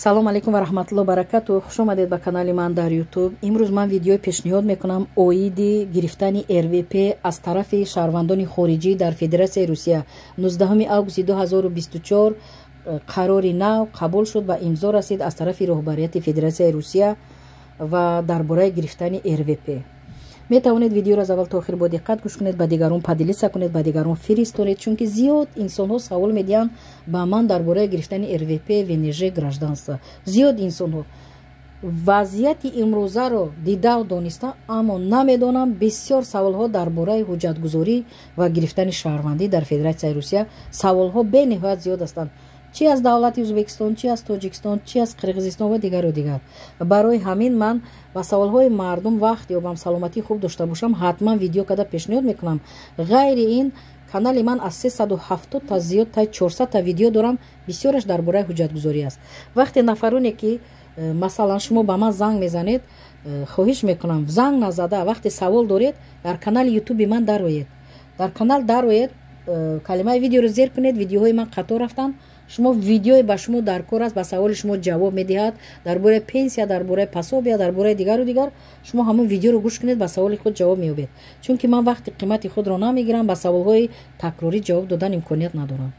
салому алейкум ва раҳматуллоҳи ва баракатуҳ. хуш омадед ба канали ман дар ютуб. имрӯз ман видеои пешниҳод мекунам оиди гирифтани РВП аз тарафи шаҳрвандони хориҷӣ дар Федератсияи Русия. 19 августи 2024 қарори нав қабул шуд ва имзо расид аз тарафи роҳбарияти Федератсияи Русия ва дар бораи гирифтани РВП. метавонед видеоро аз аввал то охир бо диққат гӯш кунед, ба дигарон поделиса кунед, ба дигарон фиристонед, чунки зиёд инсонҳо савол медиҳанд ба ман дар бораи гирифтани РВП ВНЖ гражданство. зиёд инсонҳо вазъияти имрӯзаро дида дониста, аммо намедонам бисёр саволҳо дар бораи ҳуҷҷатгузорӣ ва гирифтани шаҳрвандӣ дар Федератсияи Русия. саволҳо бениҳоят зиёд ҳастанд, чи аз давлати Ӯзбекистон, чи аз Тоҷикистон, чи аз Қирғизистон ва дигару дигар. барои ҳамин ман ба саволҳои мардум вақт ёбам, саломатӣ хуб дошта бошам, ҳатман видео када пешниҳод мекунам. ғайри ин канали ман аз 370 та зиёд та 400 та видео дорам, бисёраш дар бораи ҳуҷҷатгузорӣ аст. вақте нафароне ки масалан шумо ба ман занг мезанед, хоҳиш мекунам занг назада вақте савол доред дар канали ютуби ман дароед, дар канал дароед, калимаи видеоро зер кунед, видеоҳои ман қатор рафтанд. шумо видеое ба шумо дар кор аст, ба саволи шумо ҷавоб медиҳад дар бораи пенсия, дар бораи пособия, дар бораи дигару дигар. шумо ҳамон видеоро гӯш кунед, ба саволи худ ҷавоб меёбед, чунки ман вақти қимати худро намегирам, ба саволҳои такрорӣ ҷавоб додан имконият надорам.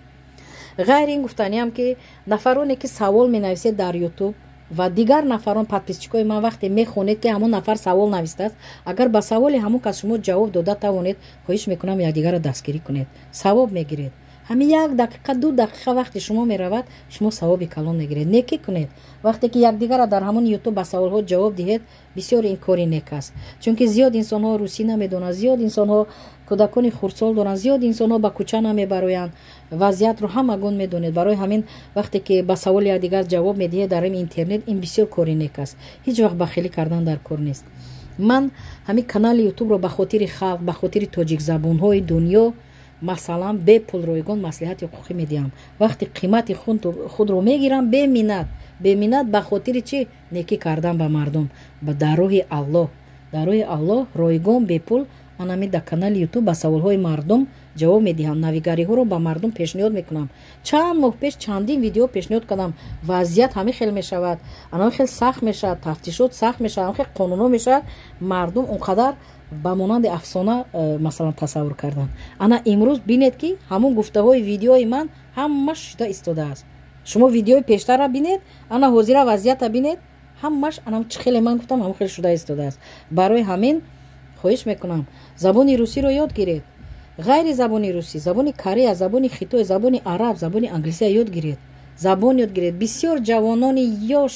ғайри ин гуфтаниам ки нафароне ки савол менависед дар ютуб ва дигар нафарон подписчикои ман вақте мехонед ки ҳамон нафар савол навистааст, агар ба саволи ҳамон кас шумо ҷавоб дода тавонед, хоҳиш мекунам якдигарро дастгирӣ кунед, савоб мегиред. ҳамин 1 дақиқа 2 дақиқа вақте шумо меравад, шумо савоби калон мегиред. некӣ кунед. вақте ки якдигарро дар ҳамон ютуб ба саволҳо ҷавоб диҳед, бисёр ин кори нек аст, чунки зиёд инсонҳо русӣ намедонанд, зиёд инсонҳо кӯдакони хурдсол доранд, зиёд инсонҳо ба кӯча намебароянд, вазъиятро ҳамагон медонед. барои ҳамин вақте ки ба саволи якдигар ҷавоб медиҳед дар ин интернет, ин бисёр кори нек аст, ҳеҷ вақт бахилӣ кардан дар кор нест. ман ҳамин канали ютубро ба хотири халқ, ба хотири тоҷикзабонҳои дунё масалан бепул ройгон маслиҳати ҳуқуқӣ медиҳам. вақте қимати худро мегирам беминнат ба хотири чи некӣ кардан ба мардум, дар роҳи Аллоҳ, дар роҳи Аллоҳ ройгон бепул манами дар канали ютуб ба саволҳои мардум ҷавоб медиҳам. навигариҳоро ба мардум пешниҳод мекунам. чанд моҳ пеш чандин видео пешниҳод кардам. вазъият ҳамин хел мешавад, анан хел сахт мешавад, тафтишот сахт мешавад, анан хел қонунҳо мешавад, мардум он қадар ба монанди афсона масалан тасаввур кардан. ана имрӯз бинед ки ҳамон гуфтаҳои видеои ман ҳамаш шуда истодааст. шумо видеои пештарра бинед, ана ҳозира вазъиятта бинед, ҳамаш ана чӣ хеле ман гуфтам, ҳамон хел шуда истодааст. барои ҳамин хоҳиш мекунам забони русиро ёд гиред. ғайри забони русӣ, забони корея, забони хитой, забони араб, забони англисия ёд гиред. забон ёд гиред. бисёр ҷавонони ёш,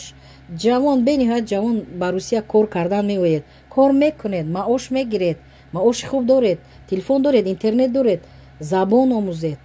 ҷавон, бениҳоят ҷавон ба русия кор кардан меоед. кор мекунед, маош мегиред, маоши хуб доред, телефон доред, интернет доред. забон омӯзед.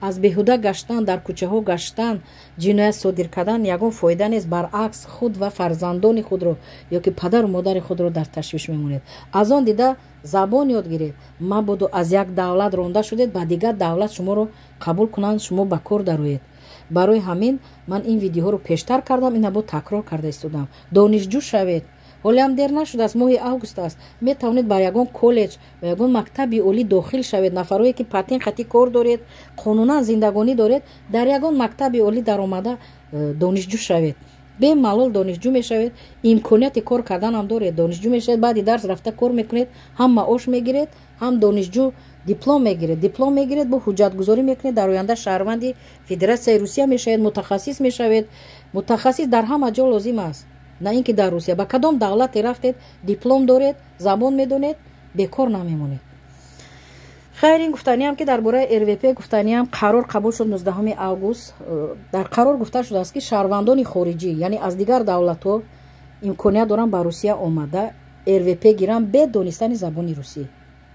аз беҳуда гаштан, дар кӯчаҳо гаштан, ҷиноят содир кардан ягон фоида нест. баръакс худ ва фарзандони худро ё ки падару модари худро дар ташвиш мемонед. аз он дида забон ёд гиред. мабодо аз як давлат ронда шудед, ба дигар давлат шуморо қабул кунанд, шумо ба кор дароед. барои ҳамин ман ин видеоҳоро пештар кардам, ина бо такрор карда истодам. донишҷӯ шавед. ҳолиам дер нашудааст, моҳи август аст. метавонед бар ягон коллеҷ ва ягон мактаби олӣ дохил шавед. нафарое ки патин хати кор доред, қонунан зиндагонӣ доред, дар ягон мактаби олӣ даромада донишҷӯ шавед. бемалол донишҷӯ мешавед, имконияти кор карданам доред. донишҷӯ мешавед, баъди дарс рафта кор мекунед, ҳам маош мегиред, ҳам донишҷӯ диплом мегиред, бо ҳуҷҷатгузорӣ мекунед, дар оянда шаҳрванди Федератсияи Русия мешавед, мутахассис мешавед. мутахассис дар ҳама ҷо лозим аст, на ин ки дар Русия. ба кадом давлате рафтед, диплом доред, забон медонед, бекор намемонед. хайр ин гуфтаниам ки дар бораи РВП гуфтаниам қарор қабул шуд 19 август. дар қарор гуфта шудааст ки шаҳрвандони хориҷӣ, яъне аз дигар давлатҳо имконият доранд ба Русия омада РВП гиранд бе донистани забони русӣ,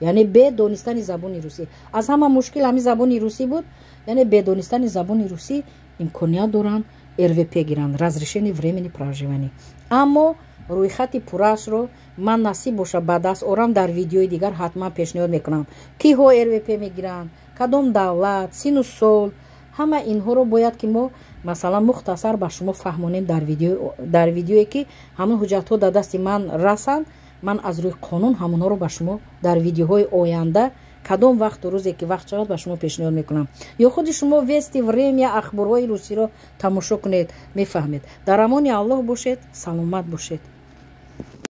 яъне бе донистани забони русӣ. аз ҳама мушкил ҳамин забони русӣ буд, яъне бе донистани забони русӣ имконият доранд РВП гиранд, разрешение времени проживания. аммо рӯйхати пурраашро ман насиб боша ба даст орам, дар видеои дигар ҳатман пешниҳод мекунам. киҳо РВП мегиранд, кадом давлат, сину сол, ҳама инҳоро бояд ки мо масалан мухтасар ба шумо фаҳмонем дар видеое ки ҳамон ҳуҷҷатҳо дар дасти ман расанд. ман аз рӯи қонун ҳамонҳоро ба шумо дар видеоҳои оянда кадом вақту рӯзе ки вақт шавад ба шумо пешниҳод мекунам. ё худи шумо вести время ахборҳои русиро тамошо кунед, мефаҳмед. дар амони аллоҳ бошед, саломат бошед.